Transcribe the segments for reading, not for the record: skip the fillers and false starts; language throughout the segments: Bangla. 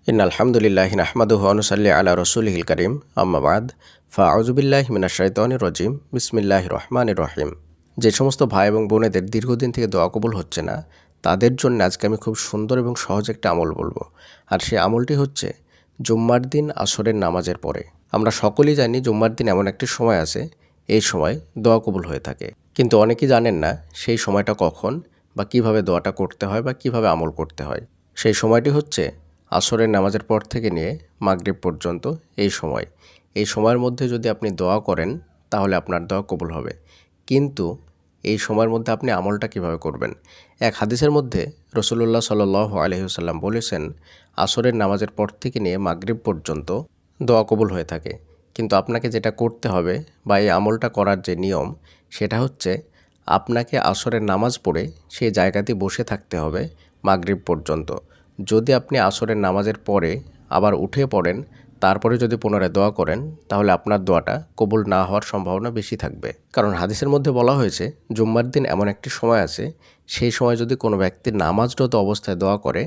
আলহামদুলিল্লাহি নাহমাদুহু ওয়া নুসাল্লি আলা রাসূলিহিল কারীম আম্মা বাদ ফাআউযু বিল্লাহি মিনাশ শাইতানির রাজীম বিসমিল্লাহির রহমানির রহিম। যে সমস্ত ভাই এবং বোনেদের দীর্ঘদিন থেকে দোয়া কবুল হচ্ছে না, তাদের জন্য আজকে আমি খুব সুন্দর এবং সহজ একটা আমল বলবো। আর সেই আমলটি হচ্ছে জুম্মার দিন আসরের নামাজের পরে। আমরা সকলেই জানি জুম্মার দিন এমন একটি সময় আছে, এই সময় দোয়া কবুল হয়ে থাকে, কিন্তু অনেকেই জানেন না সেই সময়টা কখন বা কিভাবে দোয়াটা করতে হয় বা কিভাবে আমল করতে হয়। সেই সময়টি হচ্ছে আসরের নামাজের পর থেকে নিয়ে মাগরিব পর্যন্ত এই সময়ের মধ্যে যদি আপনি দোয়া করেন তাহলে আপনার দোয়া কবুল হবে। কিন্তু এই সময়ের মধ্যে আপনি আমলটা কিভাবে করবেন? এক হাদিসের মধ্যে রাসূলুল্লাহ সাল্লাল্লাহু আলাইহি ওয়াসাল্লাম বলেছেন, আসরের নামাজের পর থেকে নিয়ে মাগরিব পর্যন্ত দোয়া কবুল হয়ে থাকে। কিন্তু আপনাকে যেটা করতে হবে বা এই আমলটা করার যে নিয়ম, সেটা হচ্ছে আপনাকে আসরের নামাজ পড়ে সেই জায়গাতেই বসে থাকতে হবে মাগরিব পর্যন্ত। যদি আপনি আসরের নামাজের পরে আবার উঠে পড়েন, তারপরে যদি পুনরায় দোয়া করেন, তাহলে আপনার দোয়াটা কবুল না হওয়ার সম্ভাবনা বেশি থাকবে। কারণ হাদিসের মধ্যে বলা হয়েছে জুম্মার দিন এমন একটি সময় আছে, সেই সময় যদি কোনো ব্যক্তি নামাজরত অবস্থায় দোয়া করে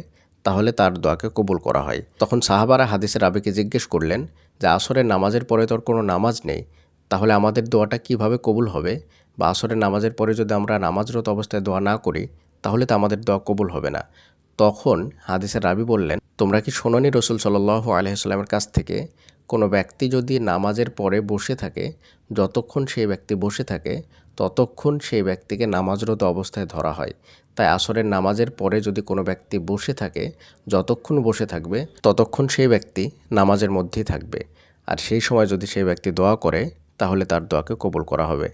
তাহলে তার দোয়াকে কবুল করা হয়। তখন সাহাবারা হাদিসের রাবীকে জিজ্ঞেস করলেন যে আসরের নামাজের পরে তোর কোনো নামাজ নেই, তাহলে আমাদের দোয়াটা কিভাবে কবুল হবে? বা আসরের নামাজের পরে যদি আমরা নামাজরত অবস্থায় দোয়া না করি তাহলে তো আমাদের দোয়া কবুল হবে না। তখন হাদিসের রাবী বললেন, তোমরা কি শোনোনি রাসূল সাল্লাল্লাহু আলাইহি ওয়াসাল্লামের কাছ থেকে কোনো ব্যক্তি যদি নামাজের পরে বসে থাকে, যতক্ষণ সেই ব্যক্তি বসে থাকে ততক্ষণ সেই ব্যক্তিকে নামাজরত অবস্থায় ধরা হয়। তাই আসরের নামাজের পরে যদি কোনো ব্যক্তি বসে থাকে, যতক্ষণ বসে থাকবে ততক্ষণ সেই ব্যক্তি নামাজের মধ্যেই থাকবে। আর সেই সময় যদি সেই ব্যক্তি দোয়া করে তাহলে তার দোয়াকে কবুল করা হবে।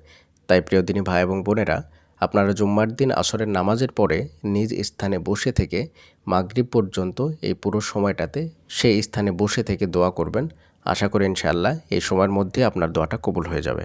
তাই প্রিয় দিনী ভাই এবং বোনেরা, আপনারা জুম্মার দিন আসরের নামাজের পরে নিজ স্থানে বসে থেকে মাগরিব পর্যন্ত এই পুরো সময়টাতে সেই স্থানে বসে থেকে দোয়া করবেন। আশা করি ইনশাআল্লাহ এই সময়ের মধ্যে আপনার দোয়াটা কবুল হয়ে যাবে।